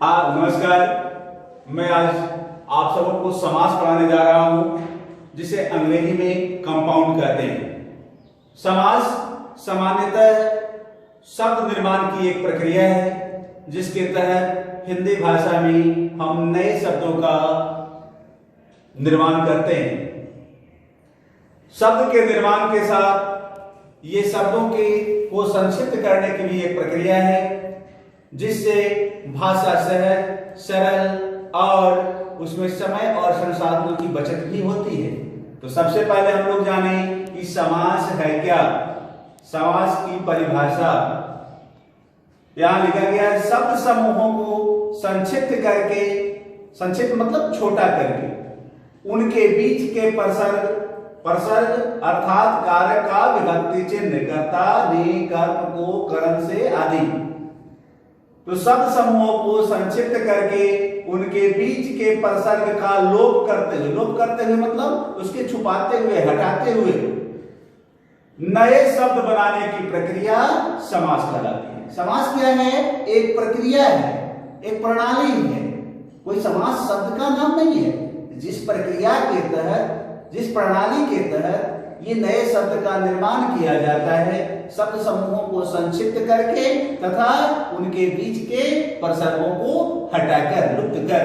नमस्कार। मैं आज आप सबों को समास पढ़ाने जा रहा हूं, जिसे अंग्रेजी में कंपाउंड कहते हैं। समास सामान्यतः शब्द निर्माण की एक प्रक्रिया है, जिसके तहत हिंदी भाषा में हम नए शब्दों का निर्माण करते हैं। शब्द के निर्माण के साथ ये शब्दों को संक्षिप्त करने की भी एक प्रक्रिया है, जिससे भाषा सहज, सरल और उसमें समय और संसाधनों की बचत भी होती है। तो सबसे पहले हम लोग जाने कि समास है क्या। समास की परिभाषा यहां लिखा गया है, शब्द समूहों को संक्षिप्त करके, संक्षिप्त मतलब छोटा करके, उनके बीच के प्रसर्ग अर्थात कारक का विभक्ति चिन्ह, कर्ता ने कर्म को करण से आदि। तो शब्द समूहों को संक्षिप्त करके उनके बीच के प्रसर्ग का लोप करते हुए मतलब उसके छुपाते हुए, हटाते हुए नए शब्द बनाने की प्रक्रिया समास कहलाती है। समास क्या है? एक प्रक्रिया है, एक प्रणाली है। कोई समास शब्द का नाम नहीं है। जिस प्रक्रिया के तहत, जिस प्रणाली के तहत ये नए शब्द का निर्माण किया जाता है, शब्द समूहों को संक्षिप्त करके तथा उनके बीच के प्रसर्गों को हटाकर, लुप्त कर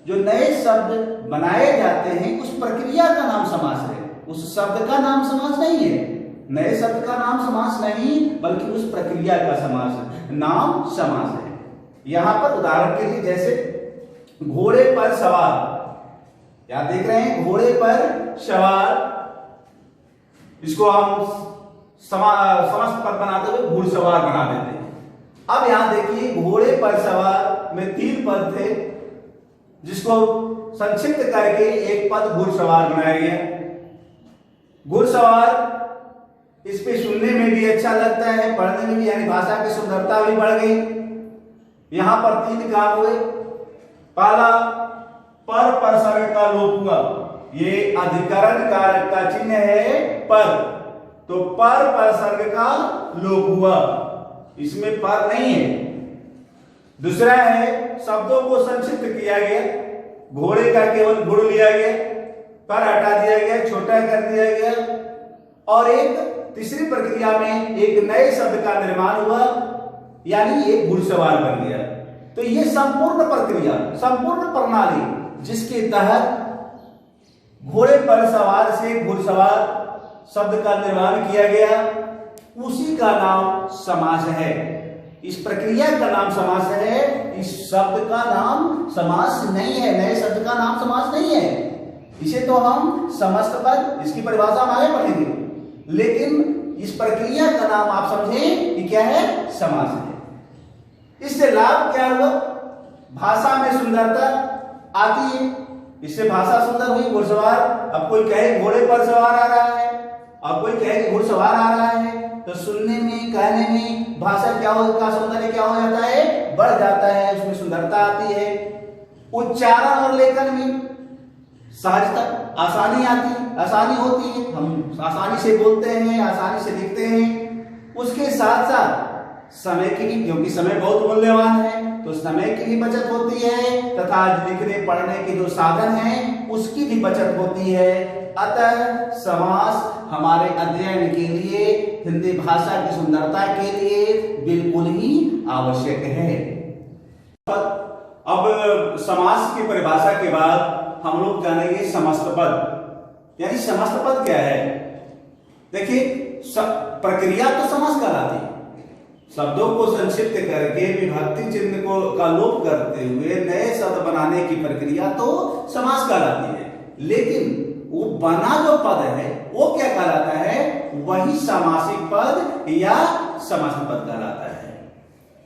जो नए शब्द बनाए जाते हैं, उस प्रक्रिया का नाम समास है। उस शब्द का नाम समास नहीं है। नए शब्द का नाम समास नहीं, बल्कि उस प्रक्रिया का नाम समास है। यहां पर उदाहरण के लिए जैसे घोड़े पर सवार, क्या देख रहे हैं? घोड़े पर सवार, इसको हम समस्त पद बनाते हुए घुड़सवार बना देते हैं। अब यहां देखिए, घोड़े पर सवार में 3 पद थे, जिसको संक्षिप्त करके एक पद घुड़सवार बनाया गया। घुड़सवार इस पे सुनने में भी अच्छा लगता है, पढ़ने में भी, यानी भाषा की सुंदरता भी बढ़ गई। यहां पर 3 काम हुए। पहला, पर प्रसर्ग का लोप हुआ। ये अधिकरण कारक का चिन्ह है पर, तो पर प्रसर्ग का लोप हुआ, इसमें पर नहीं है। दूसरा है, शब्दों को संक्षिप्त किया गया। घोड़े का केवल गुड़ लिया गया, पर हटा दिया गया, छोटा कर दिया गया। और एक तीसरी प्रक्रिया में एक नए शब्द का निर्माण हुआ, यानी एक घुड़सवार बन गया। तो ये संपूर्ण प्रक्रिया, संपूर्ण प्रणाली, जिसके तहत घोड़े पर सवार से घुड़सवार शब्द का निर्माण किया गया, उसी का नाम समास है। इस प्रक्रिया का नाम समास है। इस शब्द का नाम समास नहीं है, नए शब्द का नाम समास नहीं है। इसे तो हम समस्त पद, इसकी परिभाषा हम आगे पढ़ेंगे, लेकिन इस प्रक्रिया का नाम आप समझें कि क्या है? समास है। इससे लाभ क्या हुआ? भाषा में सुंदरता आती है। इससे भाषा सुंदर हुई। घुड़सवार, अब कोई कहे घोड़े पर सवार आ रहा है, अब कोई कहे घुड़सवार आ रहा है, तो सुनने में, कहने में भाषा क्या हो, का सौंदर्य क्या हो जाता है? बढ़ जाता है, उसमें सुंदरता आती है। उच्चारण और लेखन में सहजता, आसानी आती, आसानी होती है। हम आसानी से बोलते हैं, आसानी से लिखते हैं। उसके साथ साथ समय की भी, क्योंकि समय बहुत मूल्यवान है, तो समय की भी बचत होती है, तथा लिखने पढ़ने के जो साधन हैं उसकी भी बचत होती है। अतः समास हमारे अध्ययन के लिए, हिंदी भाषा की सुंदरता के लिए बिल्कुल ही आवश्यक है। अब समास की परिभाषा के बाद हम लोग जानेंगे समस्त पद। यानी समस्त पद क्या है? देखिए, प्रक्रिया तो समास कहलाती है। शब्दों को संक्षिप्त करके विभक्ति चिन्ह का लोप करते हुए नए शब्द बनाने की प्रक्रिया तो समास कहलाती है, लेकिन वो बना जो पद है वो क्या कहलाता है? वही समासिक पद या समस्त पद कहलाता है।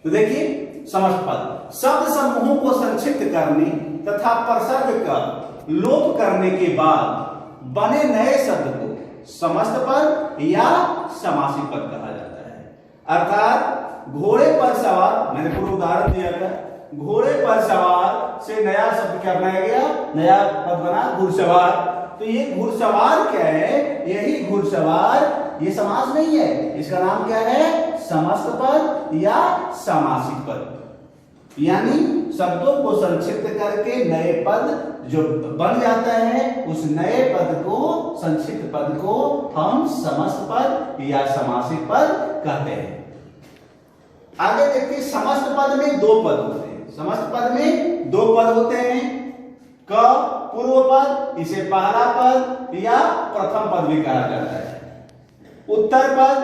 तो देखिए, समस्त पद शब्द समूहों को संक्षिप्त करने तथा प्रसर्ग का लोप करने के बाद बने नए शब्द को समस्त पद या समासिक पद कहा जाता है। अर्थात घोड़े पर सवार, मैंने पूर्व उदाहरण दिया था, घोड़े पर सवार से नया शब्द क्या बनाया गया? नया पद बना घुड़सवार। तो ये घुड़सवार क्या है? यही घुड़सवार, ये समास नहीं है, इसका नाम क्या है? समस्त पद या सामासिक पद। यानी शब्दों को संक्षिप्त करके नए पद जो बन जाता है, उस नए पद को, संक्षिप्त पद को हम समस्त पद या समासिक पद कहते हैं। आगे देखिए, समस्त पद में दो पद होते हैं। समस्त पद में दो पद होते हैं। क पूर्व पद, इसे पहला पद या प्रथम पद भी कहा जाता है। उत्तर पद,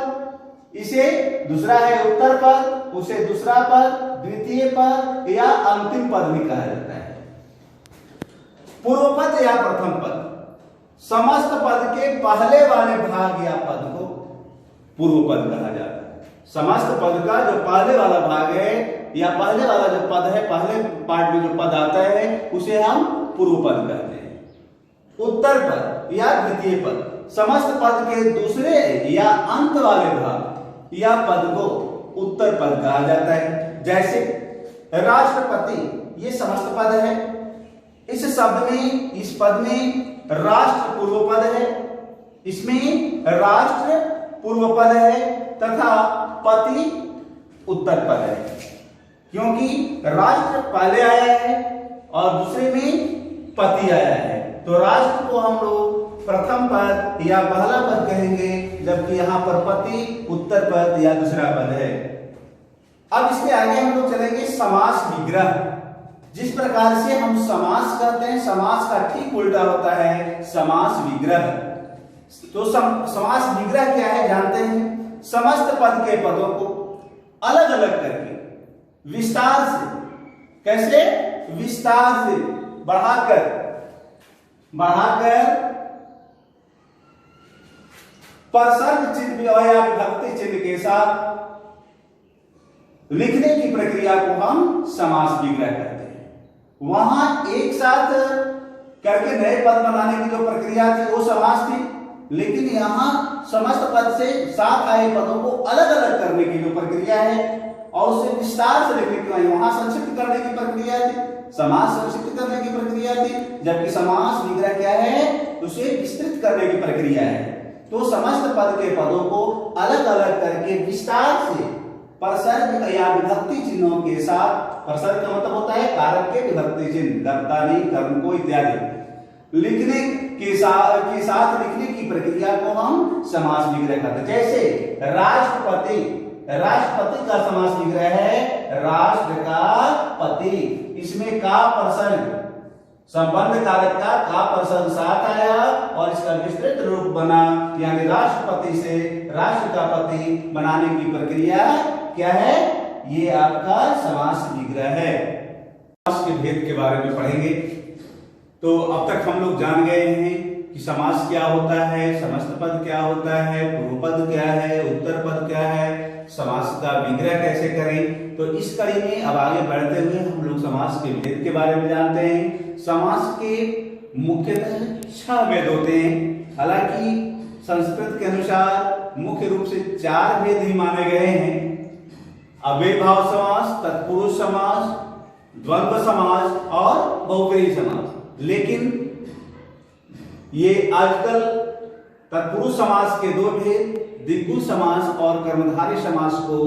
इसे दूसरा है उत्तर पद, उसे दूसरा पद, द्वितीय पद या अंतिम पद भी कहा जाता है। पूर्व पद या प्रथम पद, समस्त पद के पहले वाले भाग या पद को पूर्व पद कहा जाता है। समस्त पद का जो पहले वाला भाग है या पहले वाला जो पद है, पहले पार्ट में जो पद आता है, उसे हम पूर्व पद कहते हैं। उत्तर पद या द्वितीय पद, समस्त पद के दूसरे या अंत वाले भाग या पद को उत्तर पद कहा जाता है। जैसे राष्ट्रपति, ये समस्त पद है। इस शब्द में, इस पद में राष्ट्र पूर्व पद है, इसमें राष्ट्र पूर्व पद है तथा पति उत्तर पद है, क्योंकि राष्ट्र पहले आया है और दूसरे में पति आया है। तो राष्ट्र को हम लोग प्रथम पद या पहला पद कहेंगे, जबकि यहां पर पति उत्तर पद या दूसरा पद है। अब इसके आगे हम लोग चलेंगे समास विग्रह। जिस प्रकार से हम समास कहते हैं, समास का ठीक उल्टा होता है समास विग्रह। तो समास विग्रह क्या है जानते हैं? समस्त पद के पदों को अलग अलग करके विस्तार से, कैसे? विस्तार से बढ़ाकर परसर्ग चिन्ह या विभक्ति चिन्ह के साथ लिखने की प्रक्रिया को हम समास विग्रह कहते हैं। वहां एक साथ करके नए पद बनाने की जो प्रक्रिया थी वो समास थी, लेकिन यहां समस्त पद से साथ आए पदों को अलग अलग करने की जो प्रक्रिया है और उसे विस्तार से लिखने की, वहां संक्षिप्त करने की प्रक्रिया थी, समास संक्षिप्त करने की प्रक्रिया थी, जबकि समास विग्रह क्या है? उसे विस्तृत करने की प्रक्रिया है। तो समस्त पद के पदों को अलग अलग करके विस्तार से परसर्ग या विभक्ति चिन्हों के साथ, परसर्ग का मतलब होता है कारक के विभक्ति चिन्ह, कर्ता नहीं, कर्म को इत्यादि, लिखने के साथ लिखने की प्रक्रिया को हम समास विग्रह कहते हैं। जैसे राष्ट्रपति, राष्ट्रपति का समास विग्रह है राष्ट्र का पति। इसमें का परसर्ग, संबंध कारक का परसर्ग साथ आया और इसका विस्तृत रूप बना, यानी राष्ट्रपति से राष्ट्र का पति बनाने की प्रक्रिया क्या है? ये आपका समास विग्रह है। समास के भेद के बारे में पढ़ेंगे। तो अब तक हम लोग जान गए हैं कि समास क्या होता है, समस्त पद क्या होता है, पूर्व पद क्या है, उत्तर पद क्या है, समास का विग्रह कैसे करें। तो इस कड़ी में अब आगे बढ़ते हुए हम लोग समास के भेद के बारे में जानते हैं। समास के मुख्यतः 6 भेद होते हैं। हालांकि संस्कृत के अनुसार मुख्य रूप से 4 भेद ही माने गए हैं: अव्ययभाव समास, तत्पुरुष समास, द्वंद्व समास और बहुव्रीहि समास। लेकिन ये आजकल तत्पुरुष समास के 2 भेद, द्विगु समास और कर्मधारय समास को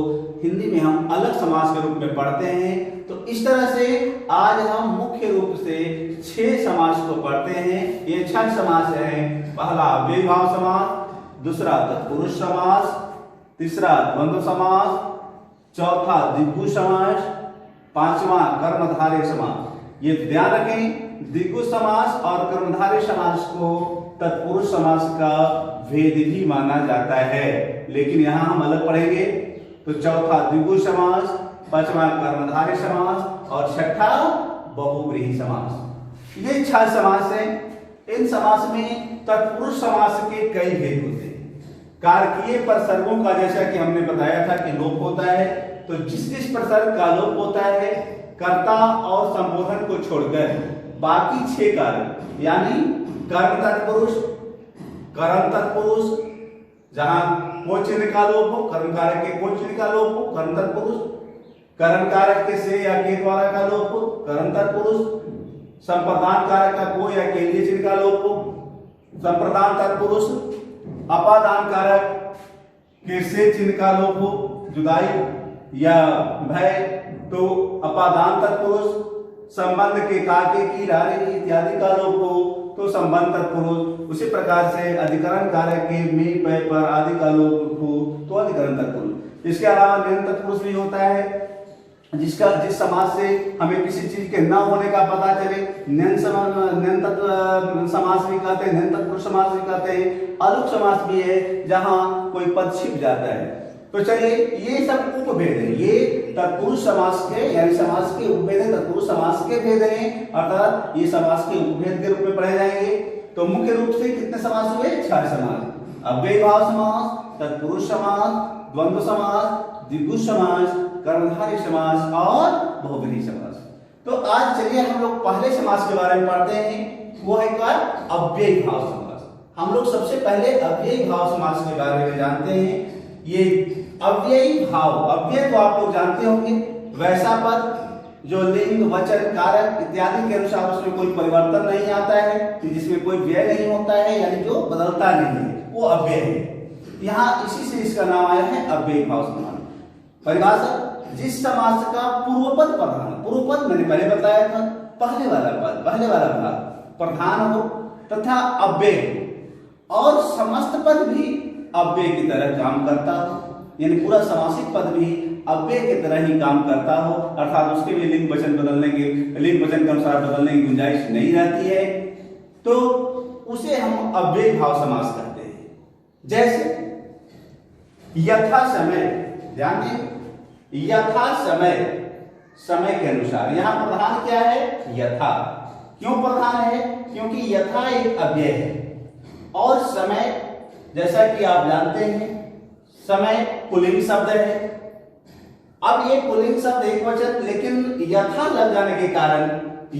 हिंदी में हम अलग समास के रूप में पढ़ते हैं। तो इस तरह से आज हम मुख्य रूप से 6 समास को पढ़ते हैं। ये 6 समास हैं। पहला अव्ययभाव समास, दूसरा तत्पुरुष समास, तीसरा द्वंद्व समास, चौथा द्विगु समास, पांचवा कर्मधारय समास। ये ध्यान रखें, द्विगु समास और कर्मधारय समास को तत्पुरुष समास का भेद भी माना जाता है, लेकिन यहां हम अलग पढ़ेंगे। तो चौथा द्विगु समास, पांचवा कर्मधारय समास और छठा बहुव्रीहि समास। ये 6 समास हैं। इन समास में तत्पुरुष समास के कई भेद होते हैं। कारकीय प्रसर्गों का, जैसा कि हमने बताया था कि लोप होता है, तो जिस प्रसर्ग का लोप होता है कर्ता और संबोधन को छोड़कर बाकी 6 कारक, यानी कर्म तत्पुरुष, कर्म तत्पुरुष, जहां को चिन्ह का लोप हो, कर्म कारक के को चिन्ह का लोप हो, कर्म तत्पुरुष, कर्म कारक के से या के द्वारा का लोप हो, कर्म तत्पुरुष, संप्रदान कारक का को या के लिए चिन्ह का लोप हो, संप्रदान तत्पुरुष, अपादान कारक के से चिन्ह का लोप हो, जुदाई या भय तो अपादान तत्पुरुष, संबंध के काके की रारे इत्यादि कालों को तो संबंध तत्पुरुष, उसी प्रकार से अधिकरण कारक के में पे पर आदि कालों को तो अधिकरण तत्पुरुष। इसके अलावा नियंत्रण तत्पुरुष भी होता है, जिस समास से हमें किसी चीज के न होने का पता चले, नियंत्रण समास भी कहते हैं, नियंत्रण तत्पुरुष समास भी कहते हैं। अलुक समास भी है जहां कोई पद छिप जाता है। तो चलिए ये सब उपभेद है, ये तत्पुरुष समास के यानी समास के उपभेद है, तत्पुरुष समास के भेद हैं, अर्थात ये समास के उपभेद के रूप में पढ़े जाएंगे। तो मुख्य रूप से कितने समास हुए? 6 समास, अव्ययी भाव समास, तत्पुरुष समास, द्वंद्व समास, द्विगु समास, कर्मधारय समास और बहुब्रीहि समास। तो आज चलिए हम लोग पहले समास के बारे में पढ़ते हैं, वो है क्या? अव्ययी भाव समास। हम लोग सबसे पहले अव्ययी भाव समास के बारे में जानते हैं। ये अव्ययी भाव, अव्यय तो आप लोग जानते होंगे, वैसा पद जो लिंग, वचन, कारक इत्यादि के अनुसार उसमें कोई परिवर्तन नहीं आता है, जिसमें कोई व्यय नहीं होता है, यानी जो बदलता नहीं है, वो अव्यय है। यहाँ इसी से इसका नाम आया है अव्ययी भाव समास। परिभाषा: जिस समास का पूर्व पद प्रधान, पूर्व पद मैंने पहले बताया था, पहले वाला पद, पहले वाला भाग प्रधान हो तथा अव्यय हो और समस्त पद भी अव्यय की तरह काम करता हो, यानी पूरा समासिक पद भी अव्यय की तरह ही काम करता हो, अर्थात उसके भी लिंग वचन बदलने के, लिंग वचन के अनुसार बदलने की गुंजाइश नहीं रहती है, तो उसे हम अव्ययी भाव समास कहते हैं। जैसे यथा समय, ध्यान दें, यथा समय, समय के अनुसार। यहां प्रधान क्या है? यथा। क्यों प्रधान है? क्योंकि यथा एक अव्यय है और समय, जैसा कि आप जानते हैं, समय पुल्लिंग शब्द है। अब ये पुल्लिंग शब्द एक वचन, लेकिन यथा लग जाने के कारण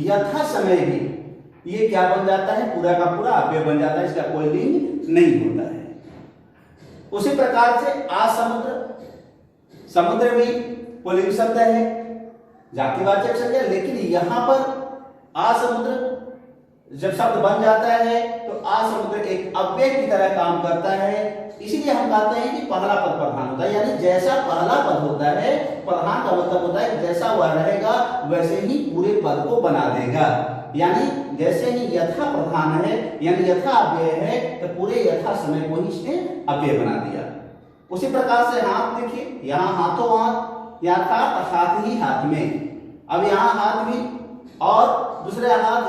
यथा समय भी ये क्या बन जाता है? पूरा का पूरा अव्यय बन जाता है, इसका कोई लिंग नहीं होता है। उसी प्रकार से आसमुद्र, समुद्र भी पुल्लिंग शब्द है, जातिवाचक शब्द है, लेकिन यहां पर आसमुद्र जब शब्द बन जाता है तो आसमुद्र एक अव्यय की तरह काम करता है। इसीलिए हम कहते हैं कि पहला पद प्रधान होता है, यानी जैसा पहला पद होता है, प्रधान का मतलब होता है जैसा वह रहेगा वैसे ही पूरे पद को बना देगा। यानी जैसे ही यथा प्रधान है, यानी यथा अव्यय है, तो पूरे यथा समय को ही इसने अव्यय बना दिया। उसी प्रकार से हाथ देखिए, यहाँ हाथों हाथ, या था हाथ ही हाथ में। अब यहाँ हाथ भी और दूसरे हाथ,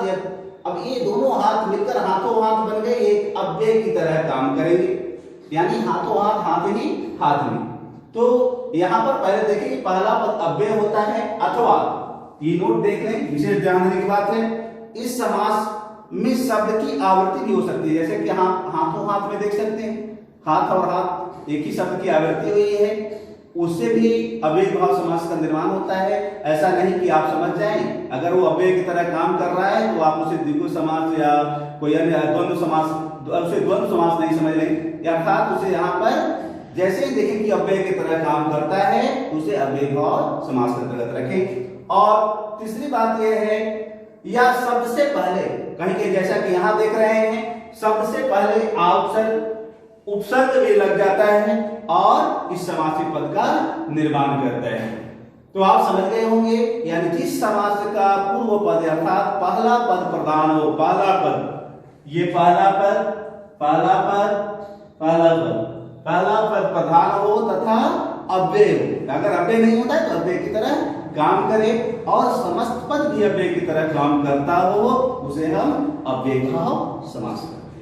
अब ये दोनों हाथ मिलकर हाथों हाथ बन गए, एक अव्यय की तरह काम करेंगे, यानी हाथों हाथ, हाथ ही हाथ में। तो यहाँ पर पहले देखिए पहला पद अव्यय होता है अथवा, ये नोट देख लें, विशेष ध्यान देने की बात है। इस समास में शब्द की आवृत्ति भी हो सकती है, जैसे कि हाथों हाथ में देख सकते हैं, हाथ और हाथ एक ही शब्द की आवृत्ति हुई है, उससे भी अव्ययी भाव समास का निर्माण होता है। ऐसा नहीं कि आप समझ जाएं अगर वो अव्यय की तरह काम कर रहा है तो आप उसे द्विगु समास या कोई अन्य द्वंद्व समास, उसे द्वंद्व समास नहीं समझ लें, अर्थात उसे यहाँ पर जैसे ही देखें कि अव्यय की तरह काम करता है उसे अव्ययी भाव समास के अंतर्गत रखें। और तीसरी बात यह है, या शब्द से पहले कहीं के, जैसा कि यहाँ देख रहे हैं, शब्द से पहले उपसर्ग, उपसर्ग भी लग जाता है और इस समासिक पद का निर्माण करता है। तो आप समझ गए होंगे, यानी जिस समास का पूर्व पद अर्थात पहला पद प्रधान हो, पहला पद, ये पहला पद, पहला पद, पहला पद, पहला पद प्रधान हो तथा अव्यय हो। अगर अव्यय नहीं होता है तो अव्यय की तरह काम करे और समस्त पद भी अव्यय की तरह काम करता हो, उसे हम अव्ययी भाव समास करते हैं।